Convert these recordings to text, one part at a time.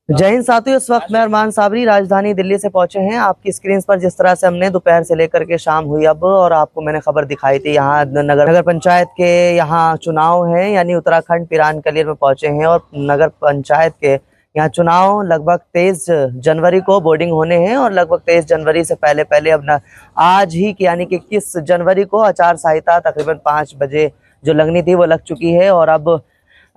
जय हिंद साथियों, इस वक्त मैं अरमान साबरी राजधानी दिल्ली से पहुंचे हैं। आपकी स्क्रीन पर जिस तरह से हमने दोपहर से लेकर के शाम हुई अब, और आपको मैंने खबर दिखाई थी, यहाँ नगर पंचायत के यहाँ चुनाव है, यानी उत्तराखंड पिरान कलियर में पहुंचे हैं। और नगर पंचायत के यहाँ चुनाव लगभग 23 जनवरी को बोर्डिंग होने हैं, और लगभग 23 जनवरी से पहले पहले अब आज ही यानी कि 21 जनवरी को आचार संहिता तकरीबन 5 बजे जो लगनी थी वो लग चुकी है। और अब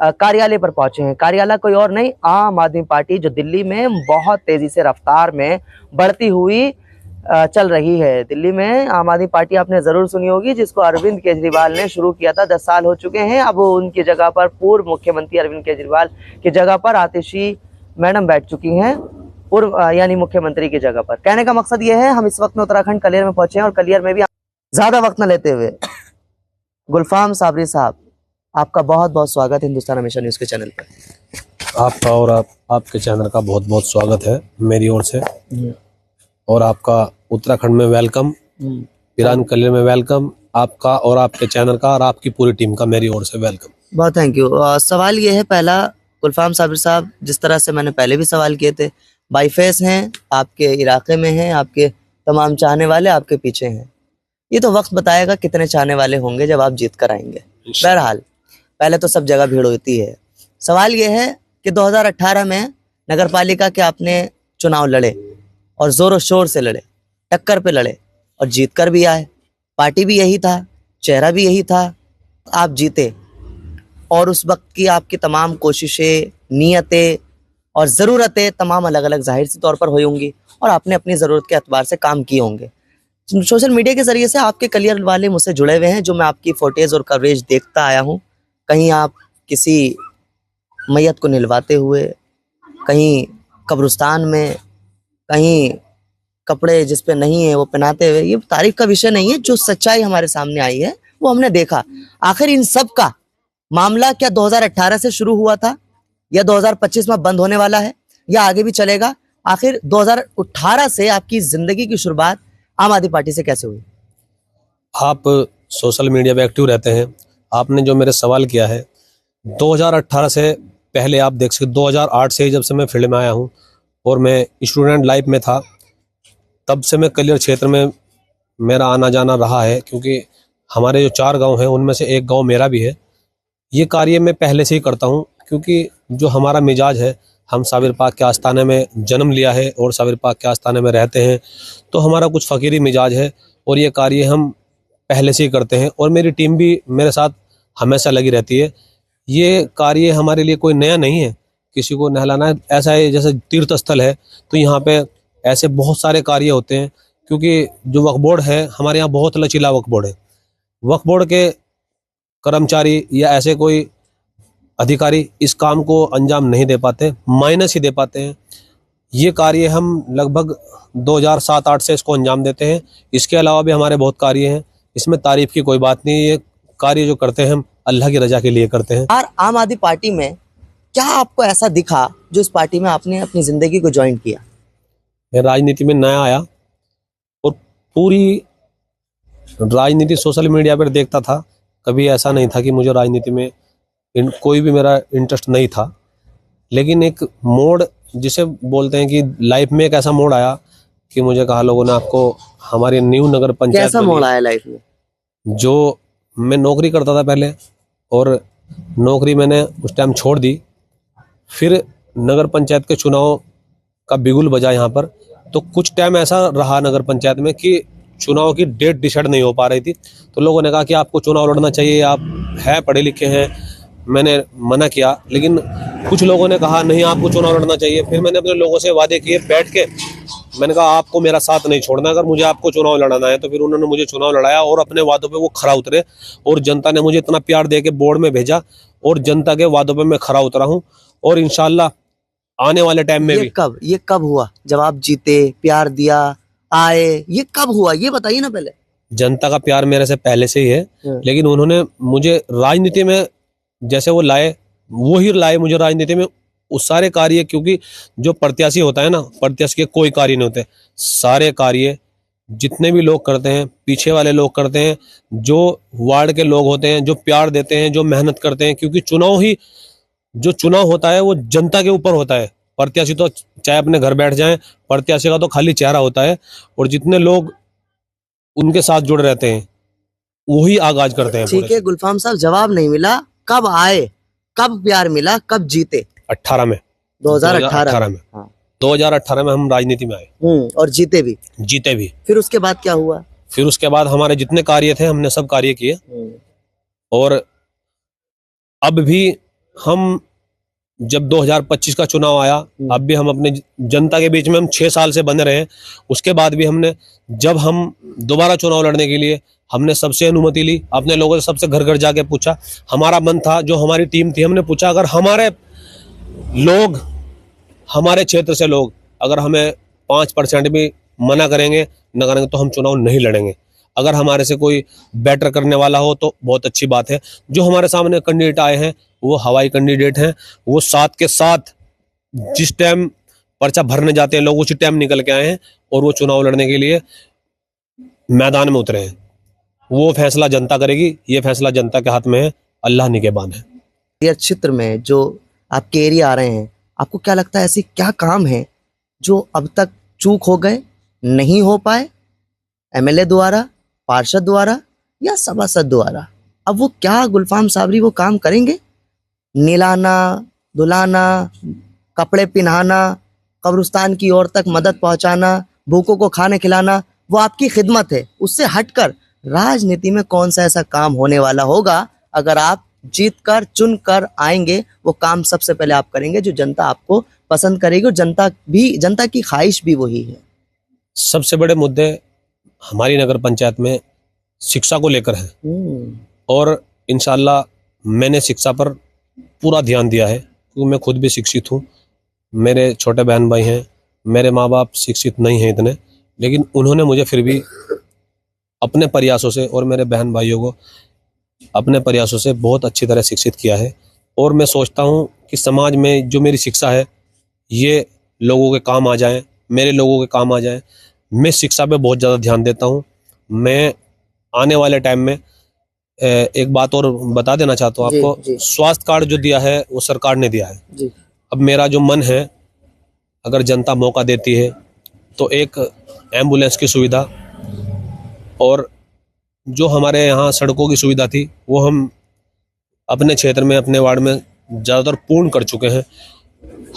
कार्यालय पर पहुंचे हैं। कार्यालय कोई और नहीं, आम आदमी पार्टी, जो दिल्ली में बहुत तेजी से रफ्तार में बढ़ती हुई चल रही है। दिल्ली में आम आदमी पार्टी आपने जरूर सुनी होगी, जिसको अरविंद केजरीवाल ने शुरू किया था। 10 साल हो चुके हैं। अब उनकी जगह पर पूर्व मुख्यमंत्री अरविंद केजरीवाल की जगह पर आतिशी मैडम बैठ चुकी हैं, पूर्व यानी मुख्यमंत्री की जगह पर। कहने का मकसद ये है, हम इस वक्त में उत्तराखंड कलियर में पहुंचे हैं, और कलियर में भी ज्यादा वक्त न लेते हुए गुलफाम साबरी साहब, आपका बहुत बहुत स्वागत है हिंदुस्तान हमेशा न्यूज के चैनल पर। आपका और आपके चैनल का बहुत बहुत स्वागत है मेरी ओर से, और आपका उत्तराखंड में वेलकम, पिरान कलियर में वेलकम, आपका और आपके चैनल का और आपकी पूरी टीम का मेरी ओर से वेलकम। बहुत थैंक यू। सवाल ये है पहला, गुलफाम साबिर साहब, जिस तरह से मैंने पहले भी सवाल किए थे, बाईफेस हैं, आपके इलाके में हैं, आपके तमाम चाहने वाले आपके पीछे हैं। ये तो वक्त बताएगा कितने चाहने वाले होंगे जब आप जीत कर आएंगे। बहरहाल, पहले तो सब जगह भीड़ होती है। सवाल यह है कि 2018 में नगर पालिका के आपने चुनाव लड़े, और जोरों शोर से लड़े, टक्कर पे लड़े, और जीत कर भी आए। पार्टी भी यही था, चेहरा भी यही था, आप जीते। और उस वक्त की आपकी तमाम कोशिशें, नियतें और ज़रूरतें तमाम अलग अलग जाहिर सी तौर पर हुई होंगी, और आपने अपनी ज़रूरत के एतबार से काम किए होंगे। सोशल मीडिया के ज़रिए से आपके कलियर वाले मुझसे जुड़े हुए हैं, जो मैं आपकी फोटेज और कवरेज देखता आया हूँ। कहीं आप किसी मैयत को निलवाते हुए, कहीं कब्रिस्तान में, कहीं कपड़े जिस पे नहीं है वो पहनाते हुए। ये तारीफ का विषय नहीं है, जो सच्चाई हमारे सामने आई है वो हमने देखा। आखिर इन सब का मामला क्या 2018 से शुरू हुआ था, या 2025 में बंद होने वाला है, या आगे भी चलेगा? आखिर 2018 से आपकी जिंदगी की शुरुआत आम आदमी पार्टी से कैसे हुई? आप सोशल मीडिया पे एक्टिव रहते हैं। आपने जो मेरे सवाल किया है, 2018 से पहले आप देख सकते, 2008 से जब से मैं फील्ड में आया हूँ और मैं स्टूडेंट लाइफ में था, तब से मैं कलियर क्षेत्र में मेरा आना जाना रहा है। क्योंकि हमारे जो 4 गांव हैं उनमें से एक गांव मेरा भी है। ये कार्य मैं पहले से ही करता हूँ, क्योंकि जो हमारा मिजाज है, हम साबिर पाक के आस्थाने में जन्म लिया है और साबिर पाक के आस्थाने में रहते हैं, तो हमारा कुछ फ़कीरी मिजाज है, और ये कार्य हम पहले से ही करते हैं। और मेरी टीम भी मेरे साथ हमेशा लगी रहती है। ये कार्य हमारे लिए कोई नया नहीं है, किसी को नहलाना ऐसा है जैसे तीर्थ स्थल है, तो यहाँ पे ऐसे बहुत सारे कार्य होते हैं। क्योंकि जो वक्फ बोर्ड है हमारे यहाँ, बहुत लचीला वक्फ बोर्ड है। वक्फ बोर्ड के कर्मचारी या ऐसे कोई अधिकारी इस काम को अंजाम नहीं दे पाते, माइनस ही दे पाते हैं। ये कार्य हम लगभग 2007-8 से इसको अंजाम देते हैं। इसके अलावा भी हमारे बहुत कार्य हैं, इसमें तारीफ की कोई बात नहीं। ये कार्य जो करते हैं हम अल्लाह की रजा के लिए करते हैं। और आम आदमी पार्टी में क्या आपको ऐसा दिखा जो इस पार्टी में आपने अपनी जिंदगी को ज्वाइन किया? मैं राजनीति में नया आया, और पूरी राजनीति सोशल मीडिया पर देखता था। कभी ऐसा नहीं था कि मुझे राजनीति में कोई भी मेरा इंटरेस्ट नहीं था। लेकिन एक मोड़, जिसे बोलते हैं कि लाइफ में एक ऐसा मोड़ आया कि मुझे कहा लोगों ने, आपको हमारी न्यू नगर पंचायत। कैसा मोड़ आया लाइफ में? जो मैं नौकरी करता था पहले, और नौकरी मैंने उस टाइम छोड़ दी। फिर नगर पंचायत के चुनाव का बिगुल बजा यहाँ पर, तो कुछ टाइम ऐसा रहा नगर पंचायत में कि चुनाव की डेट डिसाइड नहीं हो पा रही थी। तो लोगों ने कहा कि आपको चुनाव लड़ना चाहिए, आप हैं पढ़े लिखे हैं। मैंने मना किया, लेकिन कुछ लोगों ने कहा नहीं, आपको चुनाव लड़ना चाहिए। फिर मैंने अपने लोगों से वादे किए बैठ के, मैंने कहा आपको मेरा साथ नहीं छोड़ना, अगर मुझे आपको चुनाव लड़ाना है। तो फिर उन्होंने मुझे चुनाव लड़ाया, और अपने वादों पे वो खरा उतरे, और जनता ने मुझे इतना प्यार दे के बोर्ड में भेजा, और जनता के वादों पे मैं खरा उतरा हूँ। और इंशाल्लाह आने वाले टाइम में भी। ये कब हुआ जब आप जीते, प्यार दिया, आए? ये कब हुआ ये बताइए ना पहले। जनता का प्यार मेरे से पहले से ही है, लेकिन उन्होंने मुझे राजनीति में जैसे वो लाए, वो ही लाए मुझे राजनीति में उस सारे कार्य। क्योंकि जो प्रत्याशी होता है ना, प्रत्याशी के कोई कार्य नहीं होते, सारे कार्य जितने भी लोग करते हैं, पीछे वाले लोग करते हैं, जो वार्ड के लोग होते हैं, जो प्यार देते हैं, जो मेहनत करते हैं। क्योंकि चुनाव होता है वो जनता के ऊपर होता है, प्रत्याशी तो चाहे अपने घर बैठ जाएं, प्रत्याशी का तो खाली चेहरा होता है, और जितने लोग उनके साथ जुड़े रहते हैं वही आगाज करते हैं। ठीक है गुलफाम साहब, जवाब नहीं मिला। कब आए, कब प्यार मिला, कब जीते? 18 में, 2018 में। हाँ। 2018 में हम राजनीति में आए। और जीते भी। जीते भी। फिर उसके बाद क्या हुआ? फिर उसके बाद हमारे जितने कार्य थे हमने सब कार्य किए, और अब भी हम जब 2025 का चुनाव आया, अब भी हम अपने जनता के बीच में हम 6 साल से बने रहे। उसके बाद भी हमने, जब हम दोबारा चुनाव लड़ने के लिए, हमने सबसे अनुमति ली, अपने लोगों से सबसे घर घर जाके पूछा। हमारा मन था, जो हमारी टीम थी, हमने पूछा अगर हमारे लोग, हमारे क्षेत्र से लोग अगर हमें 5% भी मना करेंगे, न करेंगे, तो हम चुनाव नहीं लड़ेंगे। अगर हमारे से कोई बेटर करने वाला हो तो बहुत अच्छी बात है। जो हमारे सामने कैंडिडेट आए हैं वो हवाई कैंडिडेट हैं, वो साथ के साथ जिस टाइम पर्चा भरने जाते हैं लोग उसी टाइम निकल के आए हैं, और वो चुनाव लड़ने के लिए मैदान में उतरे हैं। वो फैसला जनता करेगी, ये फैसला जनता के हाथ में है, अल्लाह निगहबान है। ये क्षेत्र में जो आपके एरिया आ रहे हैं, आपको क्या लगता है ऐसी क्या काम है जो अब तक चूक हो गए, नहीं हो पाए, एमएलए द्वारा, पार्षद द्वारा या सभासद द्वारा? अब वो क्या गुलफाम साबरी वो काम करेंगे? नीलाना, धुलाना, कपड़े पहनाना, कब्रिस्तान की ओर तक मदद पहुंचाना, भूखों को खाने खिलाना, वो आपकी खिदमत है। उससे हटकर राजनीति में कौन सा ऐसा काम होने वाला होगा? अगर आप जीत कर चुन कर आएंगे, वो काम सबसे पहले आप करेंगे जो जनता आपको पसंद करेगी, और जनता की ख्वाहिश भी वही है। सबसे बड़े मुद्दे हमारी नगर पंचायत में शिक्षा को लेकर है, और इंशाल्लाह मैंने शिक्षा पर पूरा ध्यान दिया है, क्योंकि मैं खुद भी शिक्षित हूँ। मेरे छोटे बहन भाई हैं, मेरे माँ बाप शिक्षित नहीं हैं इतने, लेकिन उन्होंने मुझे फिर भी अपने प्रयासों से और मेरे बहन भाइयों को अपने प्रयासों से बहुत अच्छी तरह शिक्षित किया है। और मैं सोचता हूँ कि समाज में जो मेरी शिक्षा है ये लोगों के काम आ जाए, मेरे लोगों के काम आ जाए। मैं शिक्षा पे बहुत ज़्यादा ध्यान देता हूँ। मैं आने वाले टाइम में एक बात और बता देना चाहता हूँ आपको, स्वास्थ्य कार्ड जो दिया है वो सरकार ने दिया है जी। अब मेरा जो मन है, अगर जनता मौका देती है तो एक एम्बुलेंस की सुविधा, और जो हमारे यहाँ सड़कों की सुविधा थी वो हम अपने क्षेत्र में, अपने वार्ड में ज़्यादातर पूर्ण कर चुके हैं।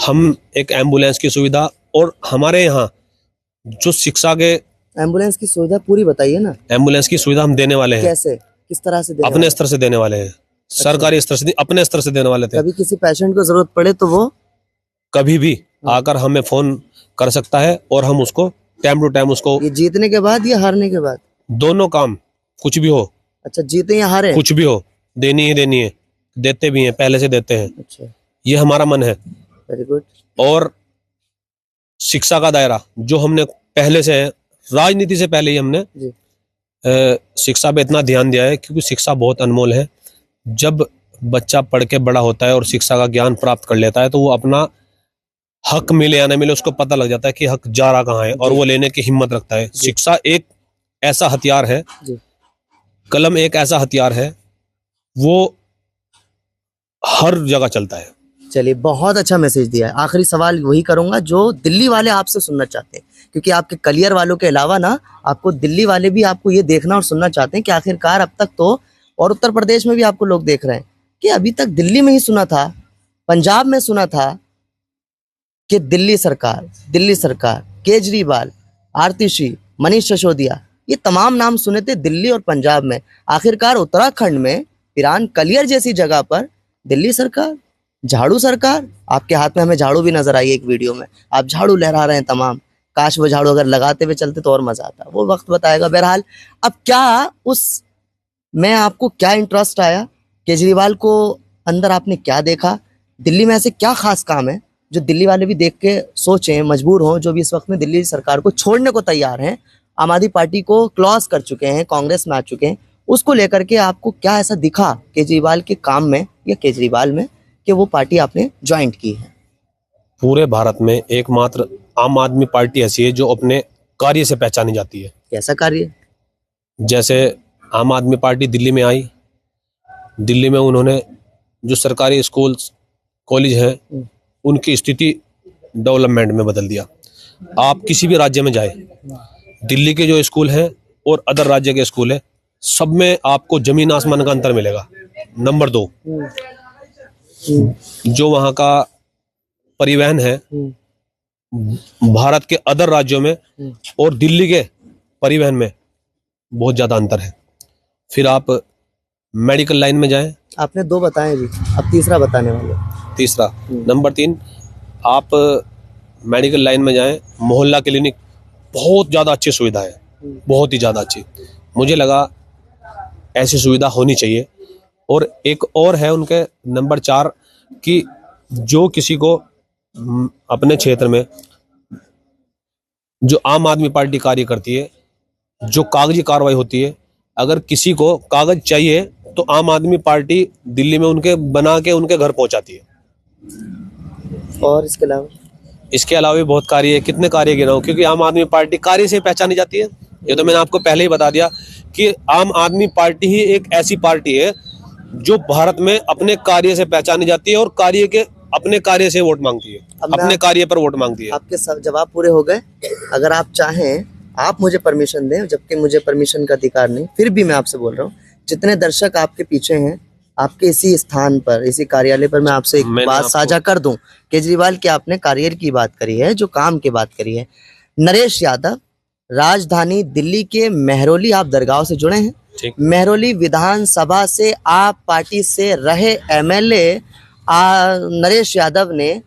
हम एक एम्बुलेंस की सुविधा, और हमारे यहाँ जो शिक्षा के, एम्बुलेंस की सुविधा पूरी बताइए ना। एम्बुलेंस की सुविधा हम देने वाले हैं। कैसे, किस तरह से देने? अपने स्तर से देने वाले हैं। अच्छा। सरकारी स्तर से, अपने स्तर से देने वाले थे। कभी किसी पेशेंट को जरूरत पड़े तो वो कभी भी आकर हमें फोन कर सकता है, और हम उसको टाइम टू टाइम उसको। ये जीतने के बाद या हारने के बाद? दोनों काम, कुछ भी हो। अच्छा, जीते या हारे? कुछ भी हो, देनी ही देनी है, देते भी हैं, पहले से देते हैं। अच्छा, ये हमारा मन है। Very good. और शिक्षा का दायरा जो हमने पहले से है, राजनीति से पहले ही हमने शिक्षा पे इतना ध्यान दिया है, क्योंकि शिक्षा बहुत अनमोल है। जब बच्चा पढ़ के बड़ा होता है और शिक्षा का ज्ञान प्राप्त कर लेता है तो वो अपना हक मिले या न मिले उसको पता लग जाता है कि हक जा रहा कहाँ है, और वो लेने की हिम्मत रखता है। शिक्षा एक ऐसा हथियार है, कलम एक ऐसा हथियार है, वो हर जगह चलता है। चलिए, बहुत अच्छा मैसेज दिया है। आखिरी सवाल वही करूंगा जो दिल्ली वाले आपसे सुनना चाहते हैं, क्योंकि आपके कलियर वालों के अलावा ना आपको दिल्ली वाले भी आपको ये देखना और सुनना चाहते हैं कि आखिरकार अब तक तो, और उत्तर प्रदेश में भी आपको लोग देख रहे हैं कि अभी तक दिल्ली में ही सुना था, पंजाब में सुना था कि दिल्ली सरकार, केजरीवाल, आरतीशी, मनीष सिसोदिया, ये तमाम नाम सुने थे दिल्ली और पंजाब में। आखिरकार उत्तराखंड में पिरान कलियर जैसी जगह पर दिल्ली सरकार, झाड़ू सरकार, आपके हाथ में हमें झाड़ू भी नजर आई एक वीडियो में, आप झाड़ू लहरा रहे हैं तमाम। काश वो झाड़ू अगर लगाते हुए चलते तो और मजा आता, वो वक्त बताएगा। बहरहाल, अब क्या उस में आपको क्या इंटरेस्ट आया, केजरीवाल को अंदर आपने क्या देखा, दिल्ली में ऐसे क्या खास काम है जो दिल्ली वाले भी देख के सोचें, मजबूर हों, जो भी इस वक्त में दिल्ली सरकार को छोड़ने को तैयार हैं, आम आदमी पार्टी को क्रॉस कर चुके हैं, कांग्रेस में आ चुके हैं, उसको लेकर के आपको क्या ऐसा दिखा केजरीवाल के काम में या केजरीवाल में कि वो पार्टी आपने ज्वाइंट की है? पूरे भारत में एकमात्र आम आदमी पार्टी ऐसी है जो अपने कार्य से पहचानी जाती है। कैसा कार्य? जैसे आम आदमी पार्टी दिल्ली में आई, दिल्ली में उन्होंने जो सरकारी स्कूल कॉलेज हैं उनकी स्थिति डेवलपमेंट में बदल दिया। आप किसी भी राज्य में जाए, दिल्ली के जो स्कूल हैं और अदर राज्य के स्कूल है, सब में आपको जमीन आसमान का अंतर मिलेगा। नंबर 2, जो वहाँ का परिवहन है भारत के अदर राज्यों में और दिल्ली के परिवहन में बहुत ज़्यादा अंतर है। फिर आप मेडिकल लाइन में जाएं। आपने 2 बताए जी, अब तीसरा बताने वाले। तीसरा, नंबर 3, आप मेडिकल लाइन में जाएं, मोहल्ला क्लिनिक बहुत ज़्यादा अच्छी सुविधा है, बहुत ही ज़्यादा अच्छी। मुझे लगा ऐसी सुविधा होनी चाहिए। और एक और है उनके नंबर 4 कि जो किसी को अपने क्षेत्र में जो आम आदमी पार्टी कार्य करती है, जो कागजी कार्रवाई होती है, अगर किसी को कागज चाहिए तो आम आदमी पार्टी दिल्ली में उनके बना के उनके घर पहुंचाती है। और इसके अलावा भी बहुत कार्य है। कितने कार्य गिनाऊं, क्योंकि आम आदमी पार्टी कार्य से पहचानी जाती है। ये तो मैंने आपको पहले ही बता दिया कि आम आदमी पार्टी ही एक ऐसी पार्टी है जो भारत में अपने कार्य से पहचानी जाती है और अपने कार्य से वोट मांगती है, अपने कार्य पर वोट मांगती है। आपके सब जवाब पूरे हो गए। अगर आप चाहें, आप मुझे परमिशन दें, जबकि मुझे परमिशन का अधिकार नहीं, फिर भी मैं आपसे बोल रहा हूँ, जितने दर्शक आपके पीछे हैं, आपके इसी स्थान पर, इसी कार्यालय पर, मैं आपसे एक बात साझा कर दूं। केजरीवाल की आपने कार्य की बात करी है, जो काम की बात करी है। नरेश यादव राजधानी दिल्ली के मेहरौली, आप दरगाह से जुड़े हैं, मेहरौली विधानसभा से आप पार्टी से रहे एमएलए नरेश यादव ने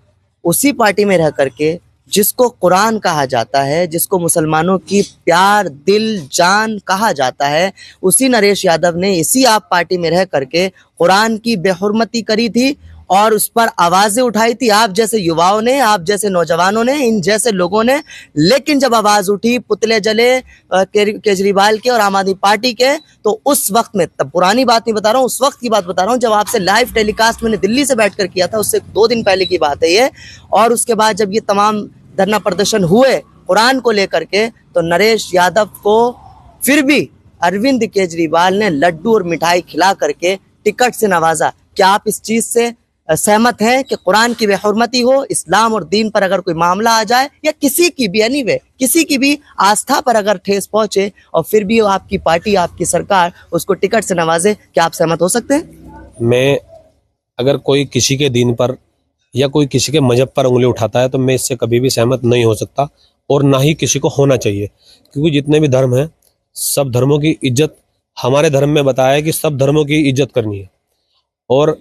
उसी पार्टी में रह करके, जिसको कुरान कहा जाता है, जिसको मुसलमानों की प्यार दिल जान कहा जाता है, उसी नरेश यादव ने इसी आप पार्टी में रह करके कुरान की बेहुरमती करी थी और उस पर आवाजें उठाई थी, आप जैसे युवाओं ने, आप जैसे नौजवानों ने, इन जैसे लोगों ने। लेकिन जब आवाज उठी, पुतले जले केजरीवाल के और आम आदमी पार्टी के, तो उस वक्त में, तब पुरानी बात नहीं बता रहा हूँ, उस वक्त की बात बता रहा हूँ जब आपसे लाइव टेलीकास्ट मैंने दिल्ली से बैठकर किया था, उससे 2 दिन पहले की बात है ये। और उसके बाद जब ये तमाम धरना प्रदर्शन हुए कुरान को लेकर के, तो नरेश यादव को फिर भी अरविंद केजरीवाल ने लड्डू और मिठाई खिला करके टिकट से नवाजा। क्या आप इस चीज से सहमत हैं कि कुरान की बेहुरमती हो, इस्लाम और दीन पर अगर कोई मामला आ जाए, या किसी की भी एनीवे किसी की भी आस्था पर अगर ठेस पहुंचे, और फिर भी आपकी पार्टी, आपकी सरकार उसको टिकट से नवाजे, क्या आप सहमत हो सकते हैं? मैं, अगर कोई किसी के दीन पर या कोई किसी के मजहब पर उंगली उठाता है तो मैं इससे कभी भी सहमत नहीं हो सकता, और ना ही किसी को होना चाहिए। क्योंकि जितने भी धर्म हैं, सब धर्मों की इज्जत, हमारे धर्म में बताया है कि सब धर्मों की इज्जत करनी है। और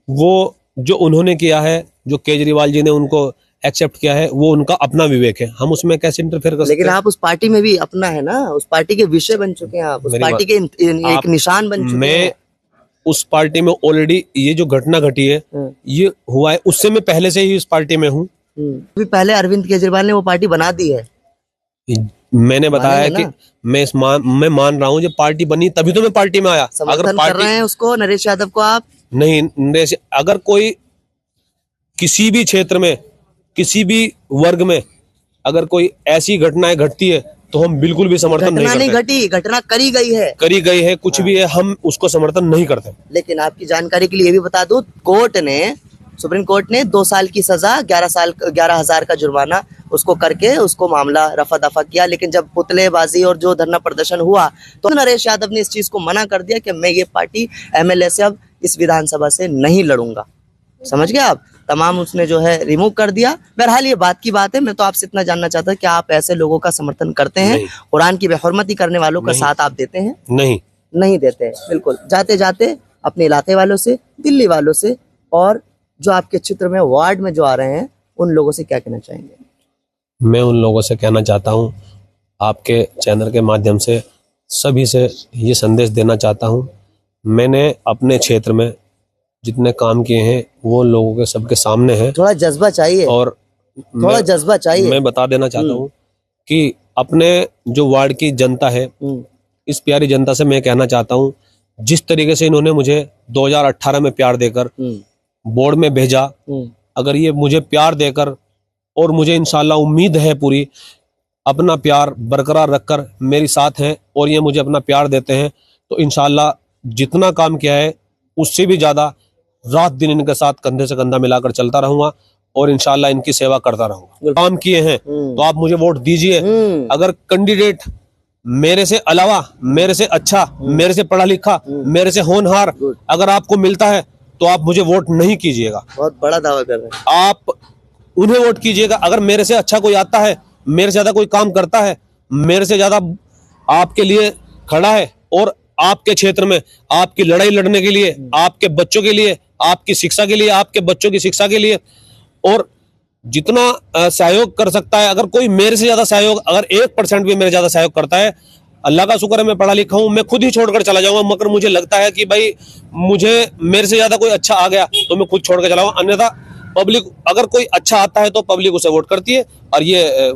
वो जो उन्होंने किया है, जो केजरीवाल जी ने उनको एक्सेप्ट किया है, वो उनका अपना विवेक है, हम उसमें कैसे इंटरफेयर कर सकते हैं? लेकिन आप उस पार्टी में भी अपना है ना, उस पार्टी के विषय बन चुके हैं, आप उस पार्टी के एक निशान बन चुके हैं। मैं उस पार्टी में ऑलरेडी, ये जो घटना घटी है ये हुआ है, उससे मैं पहले से ही इस पार्टी में हूँ। भी पहले अरविंद केजरीवाल ने वो पार्टी बना दी है। मैंने बताया कि मैं मान रहा हूँ, जब पार्टी बनी तभी तो मैं पार्टी में आया। अगर कर रहे हैं उसको, नरेश यादव को, आप नहीं, नरेश, अगर कोई किसी भी क्षेत्र में, किसी भी वर्ग में अगर कोई ऐसी घटनाएं घटती है तो हम बिल्कुल भी समर्थन नहीं करते। नहीं घटी, घटना करी गई है, कुछ भी है, हम उसको समर्थन नहीं करते। लेकिन आपकी जानकारी के लिए ये भी बता दूं, सुप्रीम कोर्ट ने 2 साल की सजा, 11,000 का जुर्माना उसको करके उसको मामला रफा दफा किया। लेकिन जब पुतलेबाजी और जो धरना प्रदर्शन हुआ, तो नरेश यादव ने इस चीज को मना कर दिया कि मैं ये पार्टी एमएलए से अब इस विधानसभा से नहीं लड़ूंगा। समझ गए आप? तमाम उसने जो है रिमूव कर दिया। बहरहाल ये बात की बात है। मैं तो आपसे इतना जानना चाहता कि आप ऐसे लोगों का समर्थन करते हैं? कुरान की बेहुरमती करने वालों का साथ आप देते हैं? नहीं देते हैं, बिल्कुल। जाते जाते अपने इलाके वालों से, दिल्ली वालों से, और जो आपके क्षेत्र में, वार्ड में जो आ रहे हैं, उन लोगों से क्या कहना चाहेंगे? मैं उन लोगों से कहना चाहता हूँ, आपके चैनल के माध्यम से सभी से ये संदेश देना चाहता हूँ, मैंने अपने क्षेत्र में जितने काम किए हैं वो लोगों के सबके सामने हैं। थोड़ा जज्बा चाहिए, और थोड़ा जज्बा चाहिए। मैं बता देना चाहता हूँ कि अपने जो वार्ड की जनता है, इस प्यारी जनता से मैं कहना चाहता हूँ, जिस तरीके से इन्होंने मुझे 2018 में प्यार देकर बोर्ड में भेजा, अगर ये मुझे प्यार देकर, और मुझे इंशाल्लाह उम्मीद है पूरी, अपना प्यार बरकरार रखकर मेरी साथ हैं और ये मुझे अपना प्यार देते हैं, तो इंशाल्लाह जितना काम किया है उससे भी ज़्यादा रात दिन इनके साथ कंधे से कंधा मिलाकर चलता रहूँगा। और इंशाल्लाह इनकी सेवा करता रहूंगा। काम किए हैं तो आप मुझे वोट दीजिए। अगर कैंडिडेट मेरे से अलावा, मेरे से अच्छा, मेरे से पढ़ा लिखा, मेरे से होनहार अगर आपको मिलता है तो आप मुझे वोट नहीं कीजिएगा। बहुत बड़ा दावा कर रहे हैं आप उन्हें वोट कीजिएगा। अगर मेरे से अच्छा कोई आता है, मेरे से ज्यादा कोई काम करता है, मेरे से ज्यादा आपके लिए खड़ा है और आपके क्षेत्र में आपकी लड़ाई लड़ने के लिए, आपके बच्चों के लिए, आपकी शिक्षा के लिए, आपके बच्चों की शिक्षा के लिए और जितना सहयोग कर सकता है, अगर कोई मेरे से ज्यादा सहयोग, अगर 1% भी मेरे ज्यादा सहयोग करता है, अल्लाह का शुक्र है मैं पढ़ा लिखा हूं, मैं खुद ही छोड़कर चला जाऊंगा। मगर मुझे लगता है कि भाई मुझे मेरे से ज्यादा कोई अच्छा आ गया तो मैं खुद छोड़ कर चला जाऊंगा। अन्यथा पब्लिक, अगर कोई अच्छा आता है तो पब्लिक उसे वोट करती है और ये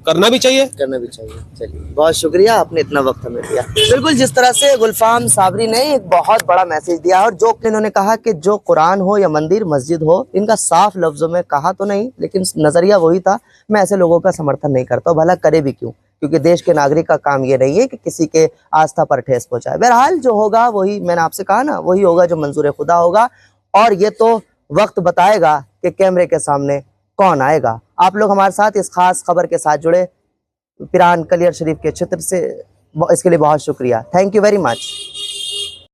करना भी चाहिए। चलिए, बहुत शुक्रिया, आपने इतना वक्त हमें दिया। बिल्कुल, जिस तरह से गुलफाम साबरी ने एक बहुत बड़ा मैसेज दिया और जो इन्होंने कहा कि जो कुरान हो या मंदिर मस्जिद हो, इनका साफ लफ्जों में कहा तो नहीं, लेकिन नजरिया वही था। मैं ऐसे लोगों का समर्थन नहीं करता हूं, भला करे भी क्यों, क्योंकि देश के नागरिक का काम ये नहीं है कि किसी के आस्था पर ठेस पहुंचाए। बहरहाल जो होगा वही, मैंने आपसे कहा ना, वही होगा जो मंजूर खुदा होगा और ये तो वक्त बताएगा कि कैमरे के सामने कौन आएगा। आप लोग हमारे साथ इस खास खबर के साथ जुड़े पिरान कलियर शरीफ के क्षेत्र से, इसके लिए बहुत शुक्रिया। Thank you very much.